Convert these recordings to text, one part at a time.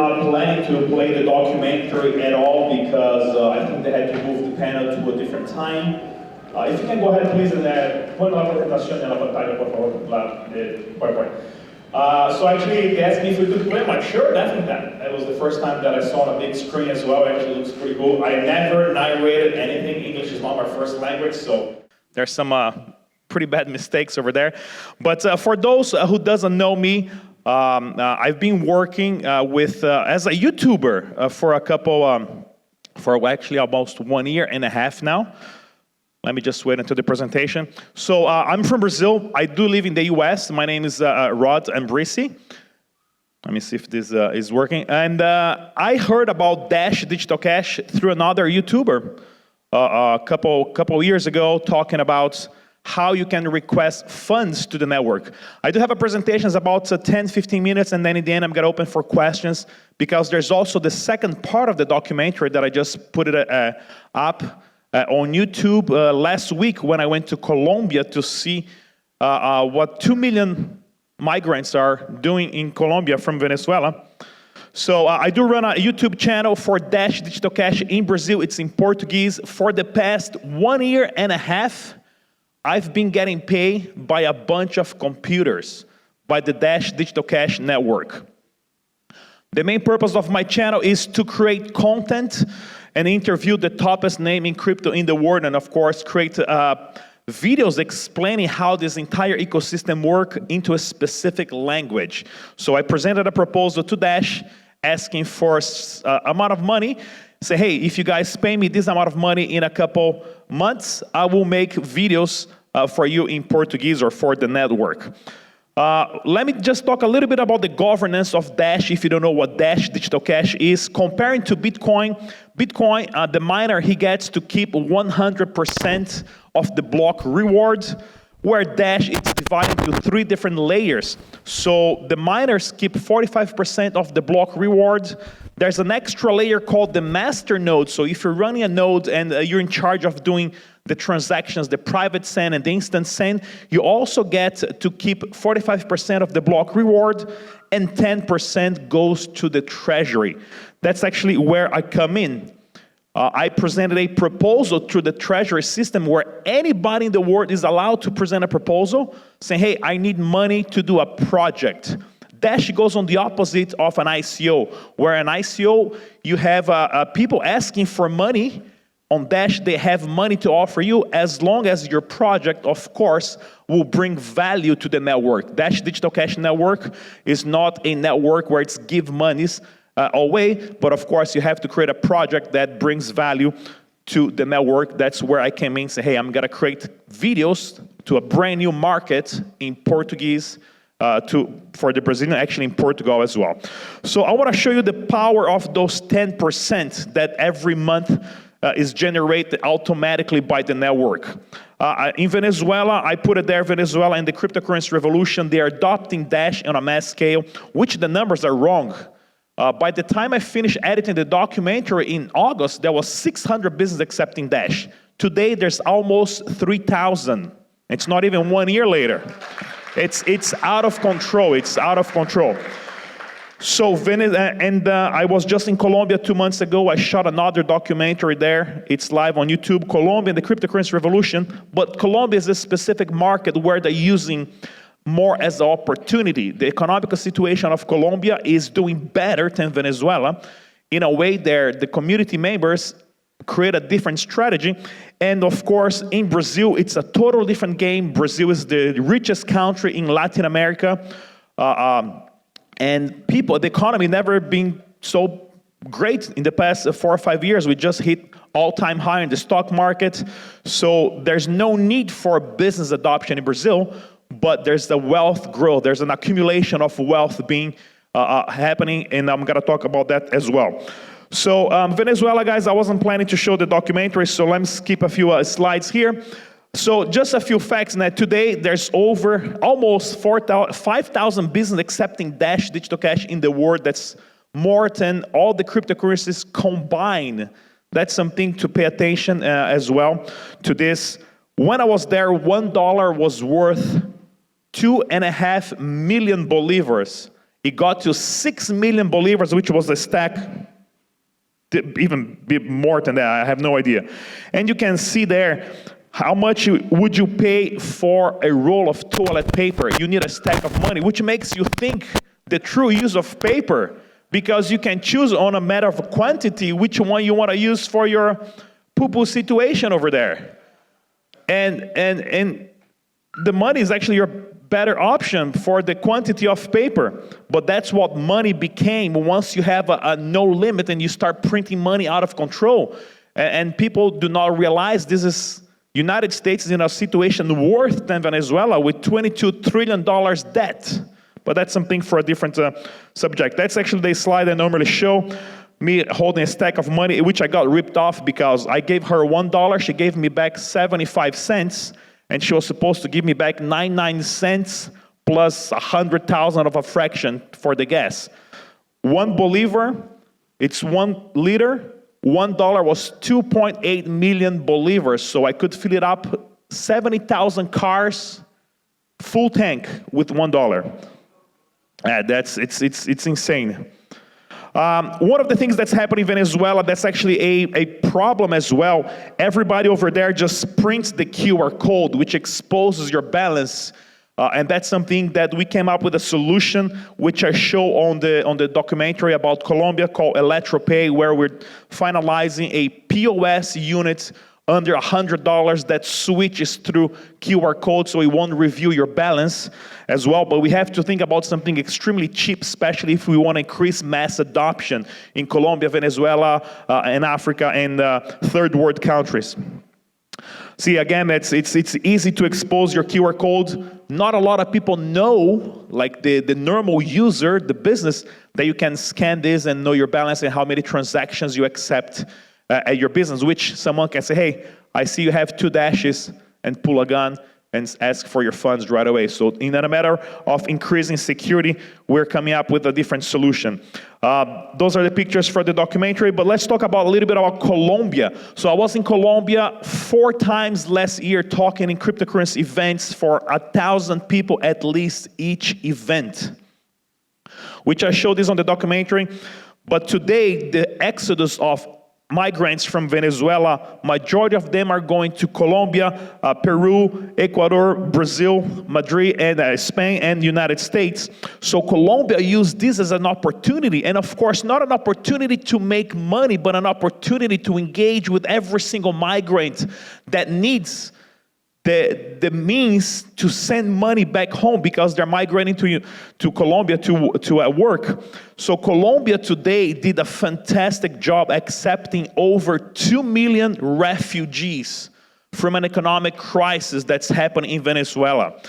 not planning to play the documentary at all because I think they had to move the panel to a different time. If you can go ahead, please, and põe lá a apresentação na pantalla, por favor, lá de PowerPoint. So actually, they asked me if we could play. I'm like, sure, definitely. That was the first time that I saw on a big screen as well. It actually looks pretty cool. I never narrated anything. English is not my first language, so there's some pretty bad mistakes over there. But for those who doesn't know me, I've been working as a YouTuber for a couple, for actually almost 1 year and a half now. Let me just wait until the presentation. So I'm from Brazil. I do live in the US. My name is Rod Ambrissi. Let me see if this is working. And I heard about Dash Digital Cash through another YouTuber a couple years ago, talking about how you can request funds to the network. I do have a presentation about 10-15 minutes, and then in the end I'm going to open for questions, because there's also the second part of the documentary that I just put it up on YouTube last week when I went to Colombia to see what 2 million migrants are doing in Colombia from Venezuela. So I do run a YouTube channel for Dash Digital Cash in Brazil. It's in Portuguese. For the past 1 year and a half, I've been getting paid by a bunch of computers, by the Dash Digital Cash network. The main purpose of my channel is to create content and interview the toppest name in crypto in the world, and of course create videos explaining how this entire ecosystem works into a specific language. So I presented a proposal to Dash asking for amount of money. Say, hey, if you guys pay me this amount of money in a couple months, I will make videos for you in Portuguese or for the network. Let me just talk a little bit about the governance of Dash, if you don't know what Dash Digital Cash is. Comparing to Bitcoin, the miner, he gets to keep 100% of the block reward, where Dash is divided into 3 different layers. So the miners keep 45% of the block reward. There's an extra layer called the master node. So if you're running a node and you're in charge of doing the transactions, the private send and the instant send, you also get to keep 45% of the block reward, and 10% goes to the treasury. That's actually where I come in. I presented a proposal through the treasury system where anybody in the world is allowed to present a proposal saying, hey, I need money to do a project. Dash goes on the opposite of an ICO, where an ICO, you have people asking for money. On Dash, they have money to offer you as long as your project, of course, will bring value to the network. Dash Digital Cash Network is not a network where it's give monies away, but of course, you have to create a project that brings value to the network. That's where I came in and say, hey, I'm going to create videos to a brand new market in Portuguese for the Brazilian, actually in Portugal as well. So I want to show you the power of those 10% that every month is generated automatically by the network. In Venezuela, I put it there, Venezuela and the cryptocurrency revolution, they are adopting Dash on a mass scale, which the numbers are wrong. By the time I finished editing the documentary in August, there was 600 businesses accepting Dash. Today, there's almost 3,000. It's not even 1 year later. It's out of control. It's out of control. So I was just in Colombia 2 months ago. I shot another documentary there. It's live on YouTube, Colombia and the Cryptocurrency Revolution. But Colombia is a specific market where they're using more as an opportunity. The economic situation of Colombia is doing better than Venezuela. In a way, the community members create a different strategy. And of course, in Brazil, it's a totally different game. Brazil is the richest country in Latin America. And the economy never been so great in the past 4 or 5 years. We just hit all-time high in the stock market. So there's no need for business adoption in Brazil, but there's the wealth growth. There's an accumulation of wealth being happening, and I'm going to talk about that as well. So Venezuela, guys, I wasn't planning to show the documentary, so let me skip a few slides here. So just a few facts. Now today, there's over almost 5,000 businesses accepting Dash Digital Cash in the world. That's more than all the cryptocurrencies combined. That's something to pay attention as well to this. When I was there, $1 was worth 2.5 million bolivars It got to 6 million bolivars, which was a stack, even more than that, I have no idea. And you can see there, how much would you pay for a roll of toilet paper? You need a stack of money, which makes you think the true use of paper, because you can choose on a matter of quantity which one you want to use for your poo-poo situation over there. And the money is actually your better option for the quantity of paper. But that's what money became once you have a no limit and you start printing money out of control. And people do not realize this is, United States is in a situation worse than Venezuela with $22 trillion debt. But that's something for a different subject. That's actually the slide I normally show. Me holding a stack of money, which I got ripped off because I gave her $1, she gave me back 75 cents, and she was supposed to give me back 99 cents plus 100,000 of a fraction for the gas. 1 bolivar, it's 1 liter. $1 was 2.8 million bolivars, so I could fill it up 70,000 cars, full tank with $1. It's insane. One of the things that's happening in Venezuela that's actually a problem as well, everybody over there just prints the QR code, which exposes your balance. And that's something that we came up with a solution, which I show on the documentary about Colombia called ElectroPay, where we're finalizing a POS unit under $100 that switches through QR code, so it won't review your balance as well. But we have to think about something extremely cheap, especially if we want to increase mass adoption in Colombia, Venezuela, and Africa, and third world countries. See, again, it's easy to expose your QR code. Not a lot of people know, like the normal user, the business, that you can scan this and know your balance and how many transactions you accept at your business, which someone can say, hey, I see you have 2 dashes, and pull a gun and ask for your funds right away. So in a matter of increasing security, we're coming up with a different solution. Those are the pictures for the documentary, but let's talk about a little bit about Colombia. So I was in Colombia 4 times last year talking in cryptocurrency events for 1,000 people at least each event, which I showed this on the documentary. But today, the exodus of migrants from Venezuela, majority of them are going to Colombia, Peru, Ecuador, Brazil, Madrid, and Spain, and United States. So Colombia used this as an opportunity, and of course, not an opportunity to make money, but an opportunity to engage with every single migrant that needs the means to send money back home because they're migrating to Colombia to work. So Colombia today did a fantastic job accepting over 2 million refugees from an economic crisis that's happening in Venezuela.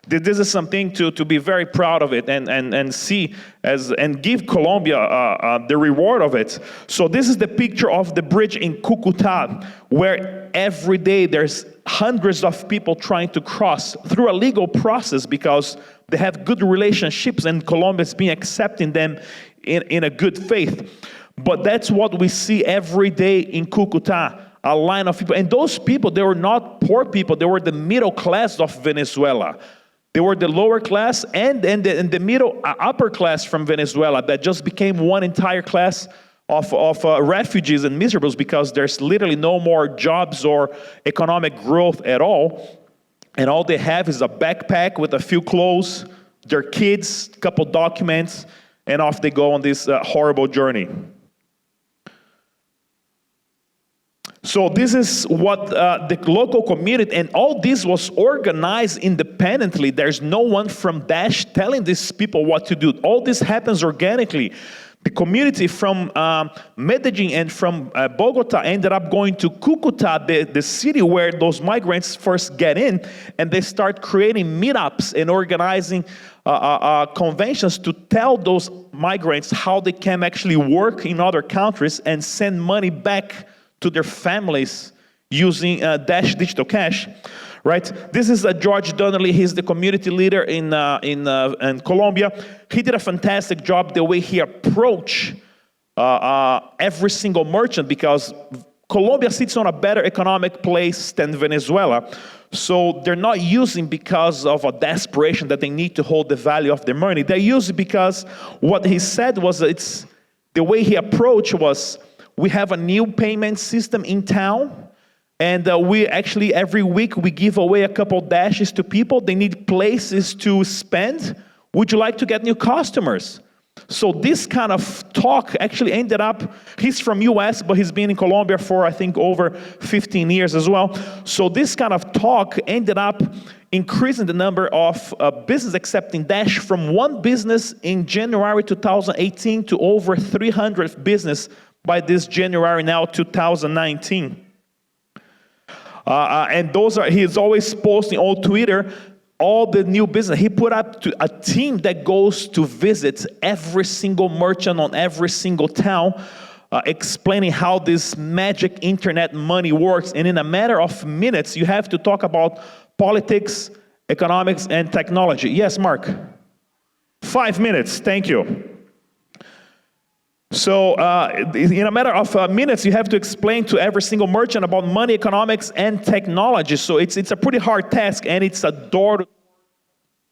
This is something to be very proud of it and see and give Colombia the reward of it. So this is the picture of the bridge in Cucuta, where every day there's hundreds of people trying to cross through a legal process because they have good relationships and Colombia is being accepting them in a good faith. But that's what we see every day in Cucuta, a line of people. And those people, they were not poor people, they were the middle class of Venezuela. They were the lower class and the middle upper class from Venezuela that just became one entire class of refugees and miserables because there's literally no more jobs or economic growth at all. And all they have is a backpack with a few clothes, their kids, a couple documents, and off they go on this horrible journey. So this is what the local community, and all this was organized independently. There's no one from Dash telling these people what to do. All this happens organically. The community from Medellin and from Bogota ended up going to Cucuta, the city where those migrants first get in, and they start creating meetups and organizing conventions to tell those migrants how they can actually work in other countries and send money back to their families using Dash Digital Cash, right? This is George Donnelly. He's the community leader in Colombia. He did a fantastic job the way he approached every single merchant, because Colombia sits on a better economic place than Venezuela. So they're not using because of a desperation that they need to hold the value of their money. They're using because what he said was, the way he approached was, we have a new payment system in town, and we actually, every week, we give away a couple dashes to people. They need places to spend. Would you like to get new customers? So this kind of talk actually ended up, he's from US, but he's been in Colombia for, I think, over 15 years as well. So this kind of talk ended up increasing the number of business accepting Dash from one business in January 2018 to over 300 business by this January now 2019. And he's always posting on Twitter all the new business. He put up a team that goes to visit every single merchant on every single town, explaining how this magic internet money works. And in a matter of minutes, you have to talk about politics, economics, and technology. Yes, Mark? 5 minutes, thank you. So in a matter of minutes, you have to explain to every single merchant about money, economics, and technology. So it's a pretty hard task, and it's a door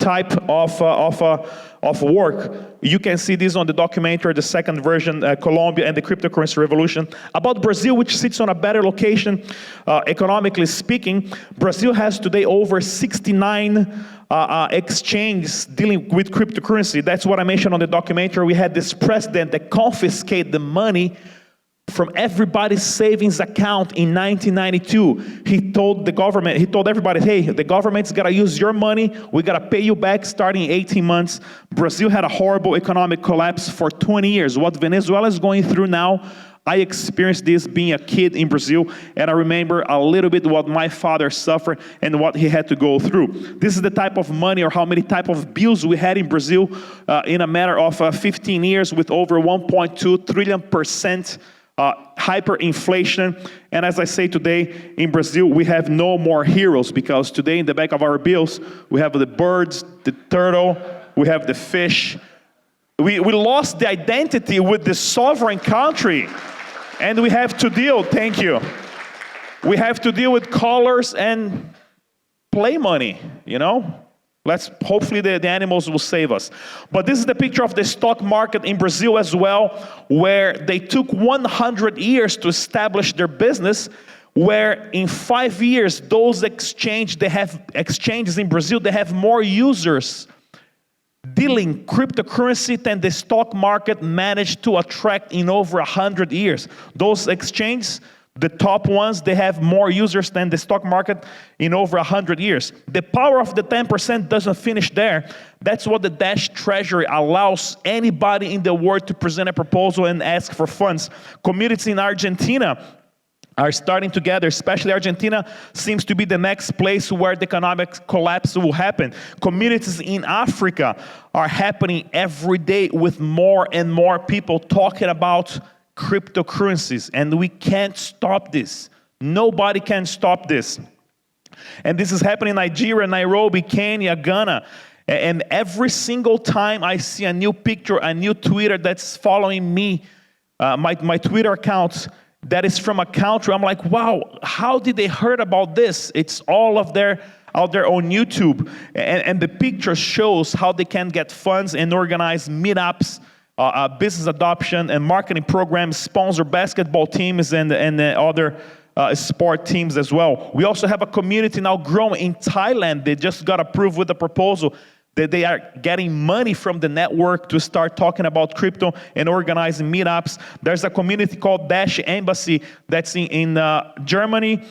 type of work. You can see this on the documentary, the second version, Colombia and the Cryptocurrency Revolution. About Brazil, which sits on a better location, economically speaking. Brazil has today over 69 exchanges dealing with cryptocurrency. That's what I mentioned on the documentary. We had this president that confiscated the money from everybody's savings account in 1992. He told everybody, hey, the government's gotta use your money, we gotta pay you back starting in 18 months. Brazil had a horrible economic collapse for 20 years. What Venezuela is going through now, I experienced this being a kid in Brazil, and I remember a little bit what my father suffered and what he had to go through. This is the type of money or how many type of bills we had in Brazil in a matter of 15 years with over 1.2 trillion percent hyperinflation. And as I say today, in Brazil, we have no more heroes, because today in the back of our bills, we have the birds, the turtle, we have the fish. We lost the identity with the sovereign country, and we have to deal, thank you. We have to deal with colors and play money, you know? Hopefully the animals will save us. But this is the picture of the stock market in Brazil as well, where they took 100 years to establish their business, where in 5 years, those exchanges in Brazil, they have more users dealing cryptocurrency than the stock market managed to attract in over 100 years. Those exchanges, the top ones, they have more users than the stock market in over 100 years. The power of the 10% doesn't finish there. That's what the Dash Treasury allows anybody in the world to present a proposal and ask for funds. Communities in Argentina are starting to gather, especially Argentina seems to be the next place where the economic collapse will happen. Communities in Africa are happening every day with more and more people talking about cryptocurrencies, and we can't stop this. Nobody can stop this. And this is happening in Nigeria, Nairobi, Kenya, Ghana. And every single time I see a new picture, a new tweeter that's following me, my Twitter account, that is from a country, I'm like, wow, how did they heard about this? It's all out there on YouTube. And the picture shows how they can get funds and organize meetups, business adoption and marketing programs, sponsor basketball teams and other sport teams as well. We also have a community now growing in Thailand. They just got approved with a proposal that they are getting money from the network to start talking about crypto and organizing meetups. There's a community called Dash Ambrissi that's in Germany,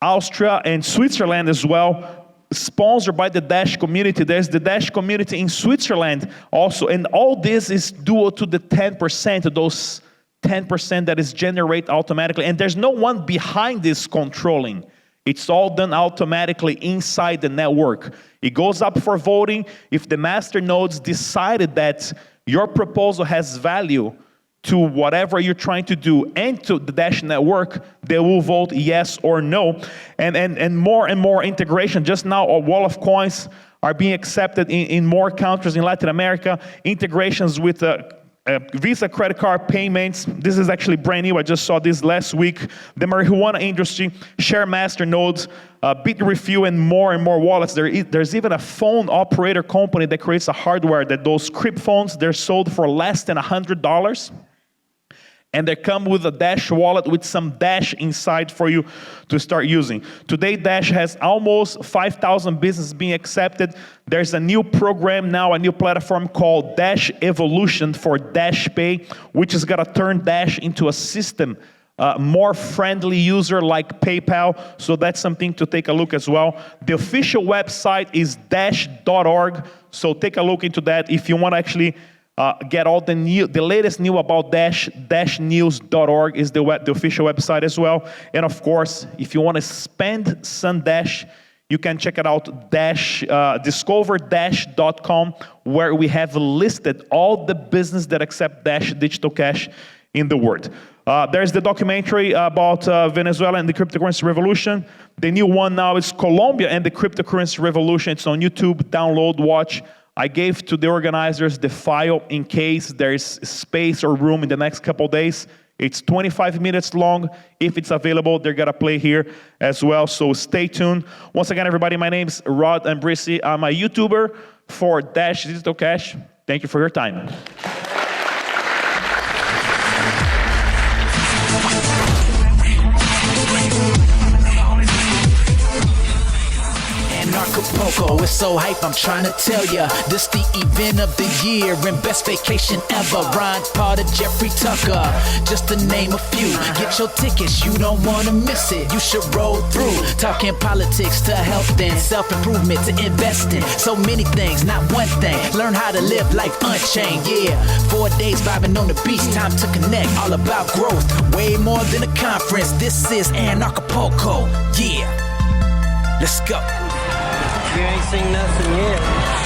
Austria, and Switzerland as well, sponsored by the Dash community. There's the Dash community in Switzerland also, and all this is due to the 10%, those 10% that is generated automatically, and there's no one behind this controlling. It's all done automatically inside the network. It goes up for voting. If the master nodes decided that your proposal has value to whatever you're trying to do and to the Dash network, they will vote yes or no. And more integration. Just now, a wall of coins are being accepted in more countries in Latin America. Integrations with Visa credit card payments. This is actually brand new. I just saw this last week. The marijuana industry, share master nodes, Bitrefill, and more wallets. There's even a phone operator company that creates a hardware that those Crypt phones, they're sold for less than $100. And they come with a Dash wallet with some Dash inside for you to start using. Today, Dash has almost 5,000 businesses being accepted. There's a new program now, a new platform called Dash Evolution for Dash Pay, which is gonna turn Dash into a system, more friendly user like PayPal. So that's something to take a look as well. The official website is dash.org. So take a look into that if you want to actually get all the latest news about Dash. Dashnews.org is the official website as well. And of course, if you want to spend some Dash, you can check it out, discoverdash.com, where we have listed all the business that accept Dash digital cash in the world. There's the documentary about Venezuela and the cryptocurrency revolution. The new one now is Colombia and the cryptocurrency revolution. It's on YouTube. Download, watch. I gave to the organizers the file in case there's space or room in the next couple days. It's 25 minutes long. If it's available, they're gonna play here as well, so stay tuned. Once again, everybody, my name's Rod Ambrissi. I'm a YouTuber for Dash Digital Cash. Thank you for your time. Anarchapulco, it's so hype, I'm trying to tell ya. This the event of the year and best vacation ever. Ron Potter, Jeffrey Tucker, just to name a few. Get your tickets, you don't wanna miss it. You should roll through, talking politics to health and self-improvement to investing. So many things, not one thing. Learn how to live life unchained, yeah. 4 days vibing on the beach, time to connect. All about growth, way more than a conference. This is Anarchapulco, yeah. Let's go. You ain't seen nothing yet.